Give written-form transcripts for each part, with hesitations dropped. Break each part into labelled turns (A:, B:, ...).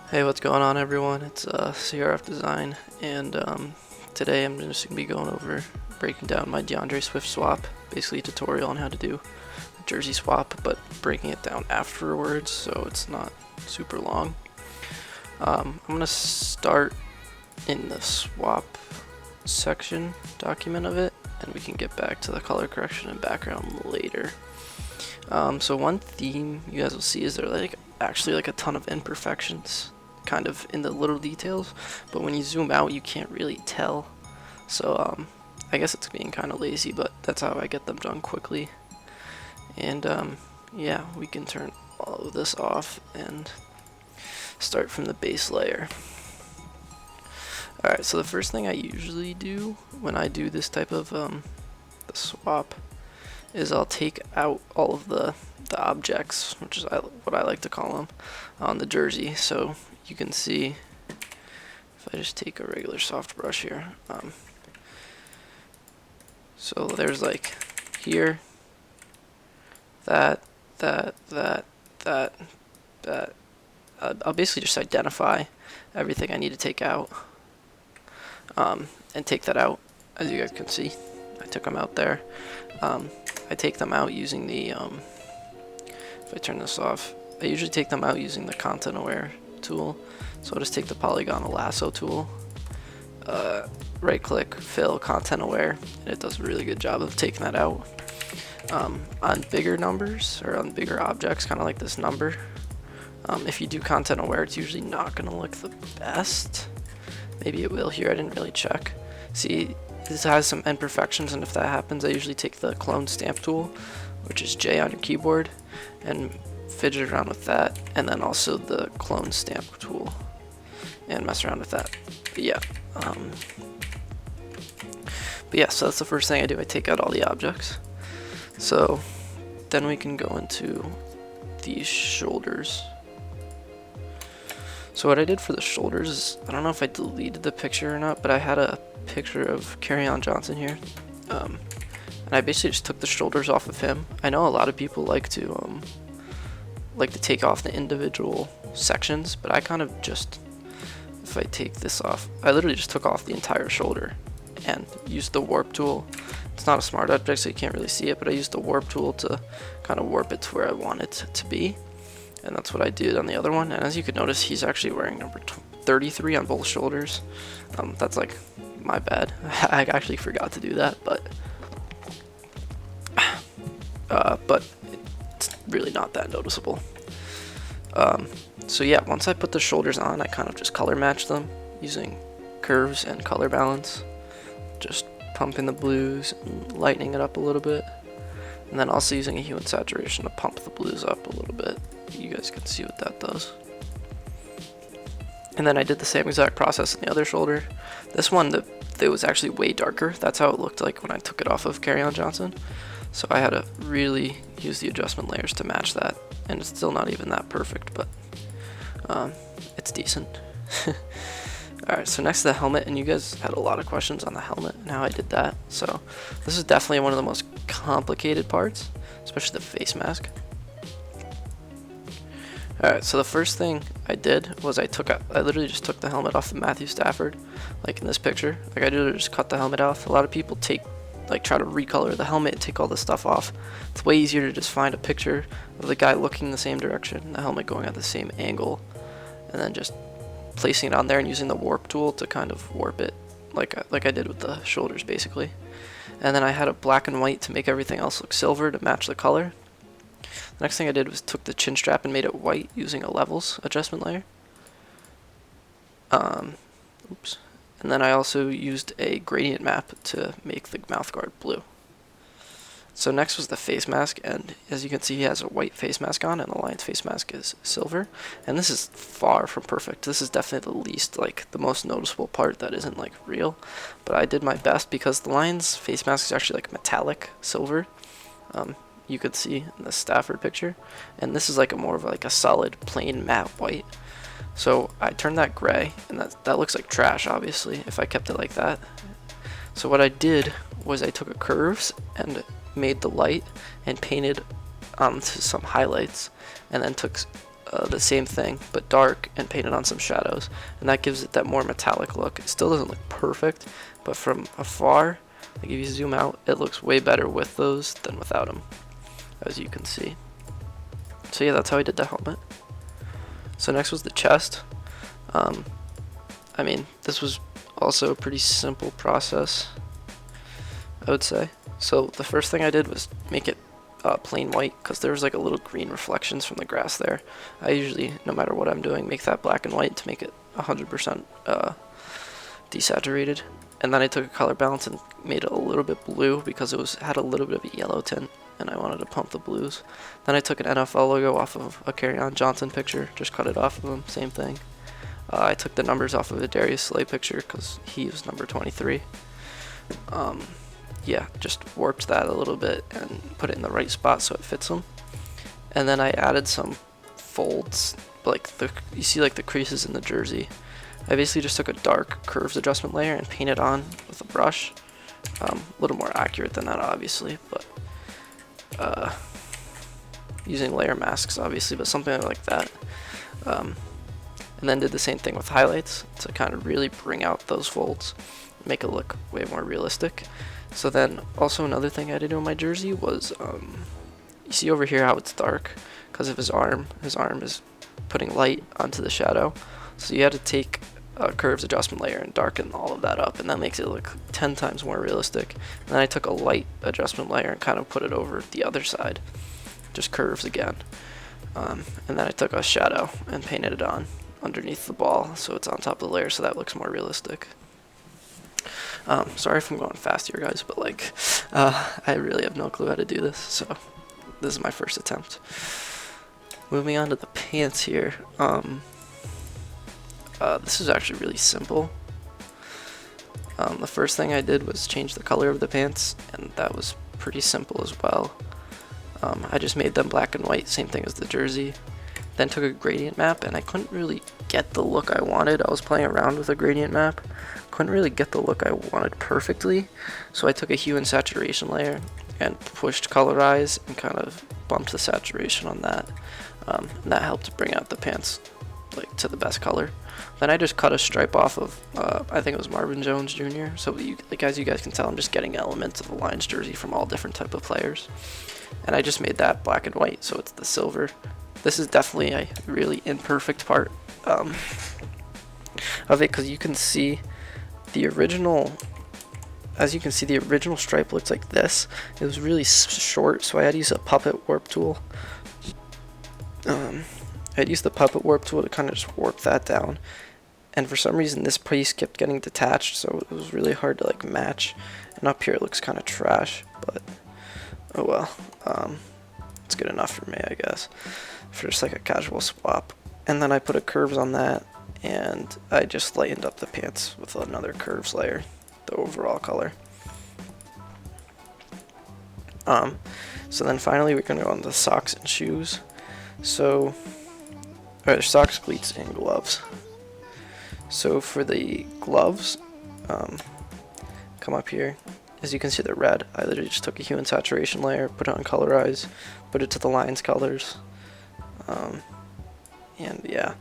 A: Hey, what's going on, everyone? It's CRF Design, and today I'm just going to be going over breaking down my DeAndre Swift swap, basically a tutorial on how to do a jersey swap, but breaking it down afterwards so it's not super long. I'm going to start in the swap section document of it, and we can get back to the color correction and background later. So one theme you guys will see is there actually a ton of imperfections kind of in the little details, but when you zoom out you can't really tell. So I guess it's being kind of lazy, but that's how I get them done quickly. And yeah, we can turn all of this off and start from the base layer. Alright, so the first thing I usually do when I do this type of the swap is I'll take out all of the objects, which is what I like to call them, on the jersey. So you can see if I just take a regular soft brush here. So there's like here, that. I'll basically just identify everything I need to take out, and take that out. As you guys can see, I took them out there. I take them out using the, if I turn this off, I usually take them out using the content aware tool. So I'll just take the polygonal lasso tool, right click, fill, content aware, and it does a really good job of taking that out. On bigger numbers, or on bigger objects, kind of like this number, if you do content aware, it's usually not going to look the best. Maybe it will here, I didn't really check. See, this has some imperfections, and if that happens, I usually take the clone stamp tool, which is J on your keyboard, and fidget around with that, and then also the clone stamp tool, and mess around with that. But yeah, so that's the first thing I do. I take out all the objects. So then we can go into these shoulders. So what I did for the shoulders is, I don't know if I deleted the picture or not, but I had a picture of Kerryon Johnson here, and I basically just took the shoulders off of him. I know a lot of people like to take off the individual sections, but I kind of just, if I take this off, I literally just took off the entire shoulder and used the warp tool. It's not a smart object, so you can't really see it, but I used the warp tool to kind of warp it to where I want it to be. And that's what I did on the other one. And as you can notice, he's actually wearing number 33 on both shoulders. That's like my bad. I actually forgot to do that, but it's really not that noticeable. So yeah, once I put the shoulders on, I kind of just color match them using curves and color balance, just pumping the blues and lightening it up a little bit, and then also using a hue and saturation to pump the blues up a little bit. You guys can see what that does. And then I did the same exact process on the other shoulder. This one, it was actually way darker. That's how it looked like when I took it off of Kerryon Johnson. So I had to really use the adjustment layers to match that. And it's still not even that perfect, but it's decent. Alright, so next to the helmet, and you guys had a lot of questions on the helmet and how I did that. So this is definitely one of the most complicated parts, especially the face mask. Alright, so the first thing I did was I literally just took the helmet off of Matthew Stafford, like in this picture. Like I literally just cut the helmet off. A lot of people try to recolor the helmet and take all this stuff off. It's way easier to just find a picture of the guy looking the same direction, the helmet going at the same angle, and then just placing it on there and using the warp tool to kind of warp it, like I did with the shoulders basically. And then I had a black and white to make everything else look silver to match the color. The next thing I did was took the chin strap and made it white using a levels adjustment layer. Oops. And then I also used a gradient map to make the mouthguard blue. So next was the face mask, and as you can see, he has a white face mask on, and the lion's face mask is silver. And this is far from perfect. This is definitely the least, the most noticeable part that isn't real. But I did my best because the lion's face mask is actually metallic silver. You could see in the Stafford picture, and this is more of a solid plain matte white. So I turned that gray, and that looks like trash obviously if I kept it like that. So what I did was I took a curves and made the light and painted to some highlights, and then took the same thing but dark and painted on some shadows, and that gives it that more metallic look. It still doesn't look perfect, but from afar, like if you zoom out, it looks way better with those than without them, as you can see. So yeah, that's how I did the helmet. So next was the chest. I mean, this was also a pretty simple process, I would say. So the first thing I did was make it plain white, because there was like a little green reflections from the grass there. I usually, no matter what I'm doing, make that black and white to make it 100% desaturated. And then I took a color balance and made it a little bit blue because it had a little bit of a yellow tint, and I wanted to pump the blues. Then I took an NFL logo off of a Kerryon Johnson picture, just cut it off of him, same thing. I took the numbers off of a Darius Slay picture because he was number 23. Yeah, just warped that a little bit and put it in the right spot so it fits him. And then I added some folds, like you see like the creases in the jersey. I basically just took a dark curves adjustment layer and painted on with a brush. A little more accurate than that, obviously, but using layer masks, obviously, but something like that. And then did the same thing with highlights to kind of really bring out those folds, make it look way more realistic. So then also another thing I did on my jersey was, you see over here how it's dark because of his arm. His arm is putting light onto the shadow. So you had to take a curves adjustment layer and darken all of that up, and that makes it look 10 times more realistic. And then I took a light adjustment layer and kind of put it over the other side, just curves again. And then I took a shadow and painted it on underneath the ball so it's on top of the layer, so that looks more realistic. Sorry if I'm going fast here, guys, but like I really have no clue how to do this, so this is my first attempt. Moving on to the pants here. This is actually really simple. The first thing I did was change the color of the pants, and that was pretty simple as well. I just made them black and white, same thing as the jersey. Then took a gradient map, and I couldn't really get the look I wanted. I was playing around with a gradient map, couldn't really get the look I wanted perfectly, so I took a hue and saturation layer and pushed colorize and kind of bumped the saturation on that. And that helped bring out the pants like to the best color. Then I just cut a stripe off of I think it was Marvin Jones Jr. So like as you guys can tell, I'm just getting elements of the Lions jersey from all different type of players, and I just made that black and white, so it's the silver. This is definitely a really imperfect part of it, because you can see the original. As you can see, the original stripe looks like this. It was really short, so I had to use a puppet warp tool. I'd use the puppet warp tool to kind of just warp that down, and for some reason this piece kept getting detached, so it was really hard to like match. And up here it looks kind of trash, but oh well. It's good enough for me, I guess, for just like a casual swap. And then I put a curves on that, and I just lightened up the pants with another curves layer, the overall color. So then finally we're gonna go on the socks and shoes. So socks, cleats, and gloves. So for the gloves, come up here. As you can see, they're red. I literally just took a hue and saturation layer, put it on colorize, put it to the Lions colors, and yeah,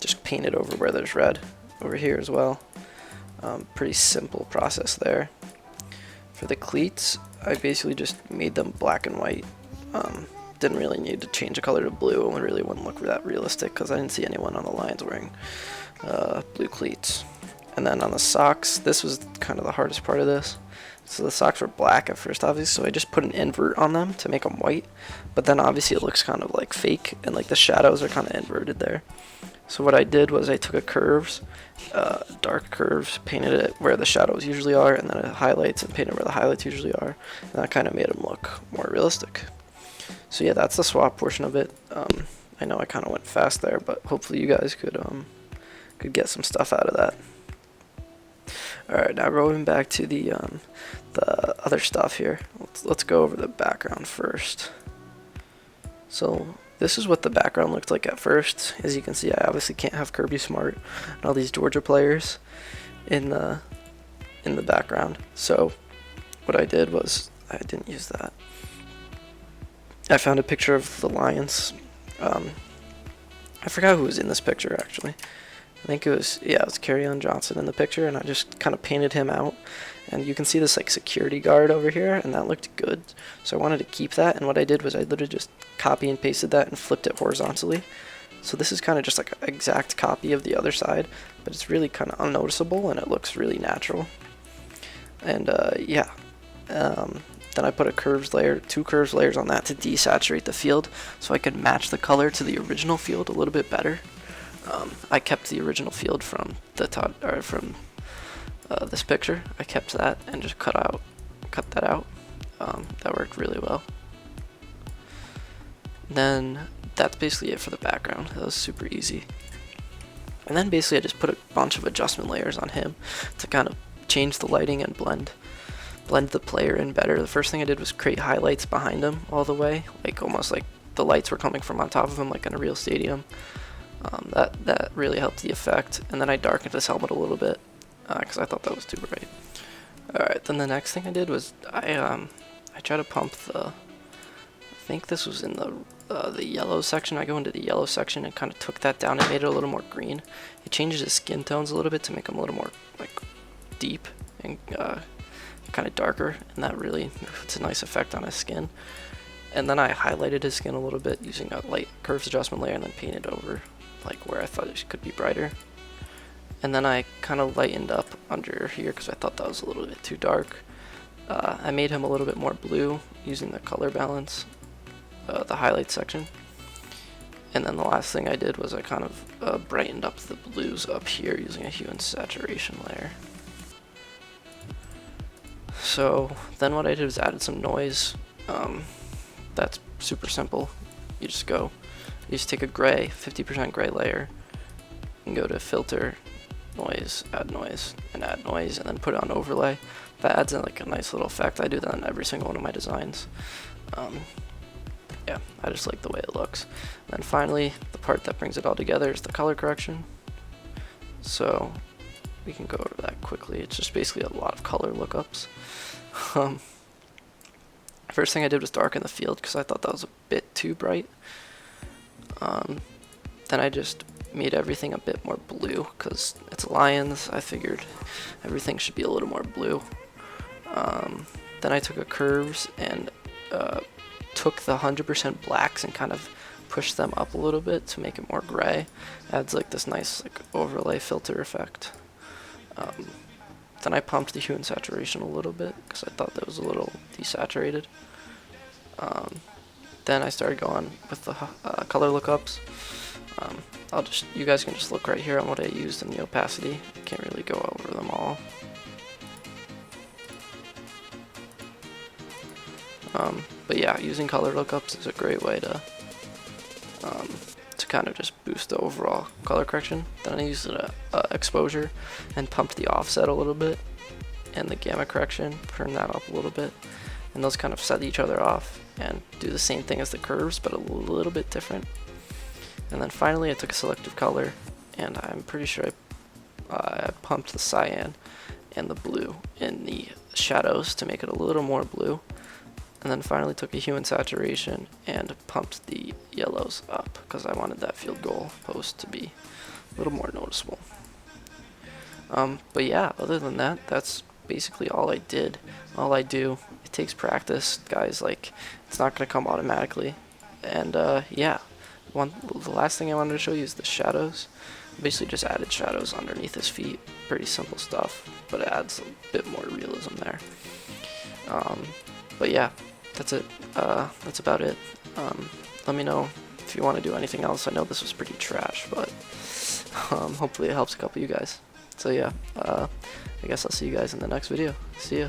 A: just paint it over where there's red over here as well. Pretty simple process there. For the cleats, I basically just made them black and white. Didn't really need to change the color to blue. It really wouldn't look that realistic because I didn't see anyone on the Lions wearing blue cleats. And then on the socks, this was kind of the hardest part of this. So the socks were black at first, obviously, so I just put an invert on them to make them white. But then obviously it looks kind of like fake, and like the shadows are kind of inverted there. So what I did was I took a curves, dark curves, painted it where the shadows usually are, and then I highlights and painted where the highlights usually are. And that kind of made them look more realistic. So yeah, that's the swap portion of it. I know I kind of went fast there, but hopefully you guys could get some stuff out of that. Alright, now going back to the other stuff here. Let's go over the background first. So this is what the background looked like at first. As you can see, I obviously can't have Kirby Smart and all these Georgia players in the background. So what I did was I didn't use that. I found a picture of the Lions I forgot who was in this picture actually. I think it was, yeah, it was Kerryon Johnson in the picture, and I just kind of painted him out. And you can see this like security guard over here, and that looked good. So I wanted to keep that, and what I did was I literally just copy and pasted that and flipped it horizontally. So this is kind of just like an exact copy of the other side, but it's really kind of unnoticeable, and it looks really natural. And yeah, then I put a curves layer, 2 curves layers on that to desaturate the field, so I could match the color to the original field a little bit better. I kept the original field from the this picture. I kept that and just cut that out. That worked really well. Then that's basically it for the background. That was super easy. And then basically I just put a bunch of adjustment layers on him to kind of change the lighting and blend the player in better. The first thing I did was create highlights behind him all the way, like almost like the lights were coming from on top of him like in a real stadium. That really helped the effect. And then I darkened his helmet a little bit because I thought that was too bright. Alright, then the next thing I did was I tried to pump I think this was in the yellow section. I go into the yellow section and kind of took that down and made it a little more green. It changes his skin tones a little bit to make him a little more like deep and kind of darker, and that really puts a nice effect on his skin. And then I highlighted his skin a little bit using a light curves adjustment layer and then painted over like where I thought it could be brighter. And then I kind of lightened up under here because I thought that was a little bit too dark. I made him a little bit more blue using the color balance, the highlight section. And then the last thing I did was I kind of brightened up the blues up here using a hue and saturation layer. So then what I did was added some noise. That's super simple. You just take a gray, 50% gray layer, and go to filter, noise, and add noise, and then put it on overlay. That adds in like a nice little effect. I do that in every single one of my designs. Yeah, I just like the way it looks. And then finally, the part that brings it all together is the color correction. So we can go over that quickly. It's just basically a lot of color lookups. First thing I did was darken the field because I thought that was a bit too bright. Then I just made everything a bit more blue because it's Lions. I figured everything should be a little more blue. Then I took a curves and took the 100% blacks and kind of pushed them up a little bit to make it more gray. Adds like this nice like overlay filter effect. Then I pumped the hue and saturation a little bit because I thought that was a little desaturated. Then I started going with the color lookups. You guys can just look right here on what I used in the opacity. I can't really go over them all. But yeah, using color lookups is a great way to kind of just boost the overall color correction. Then I used exposure and pumped the offset a little bit, and the gamma correction, turn that up a little bit, and those kind of set each other off and do the same thing as the curves, but a little bit different. And then finally I took a selective color, and I'm pretty sure I pumped the cyan and the blue in the shadows to make it a little more blue. And then finally took a hue and saturation and pumped the yellows up because I wanted that field goal post to be a little more noticeable. But yeah, other than that, that's basically all I did. All I do. It takes practice, guys. Like, it's not going to come automatically. And yeah, the last thing I wanted to show you is the shadows. Basically just added shadows underneath his feet. Pretty simple stuff, but it adds a bit more realism there. But yeah, that's it. That's about it. Let me know if you want to do anything else. I know this was pretty trash, but hopefully it helps a couple of you guys. So yeah, I guess I'll see you guys in the next video. See ya.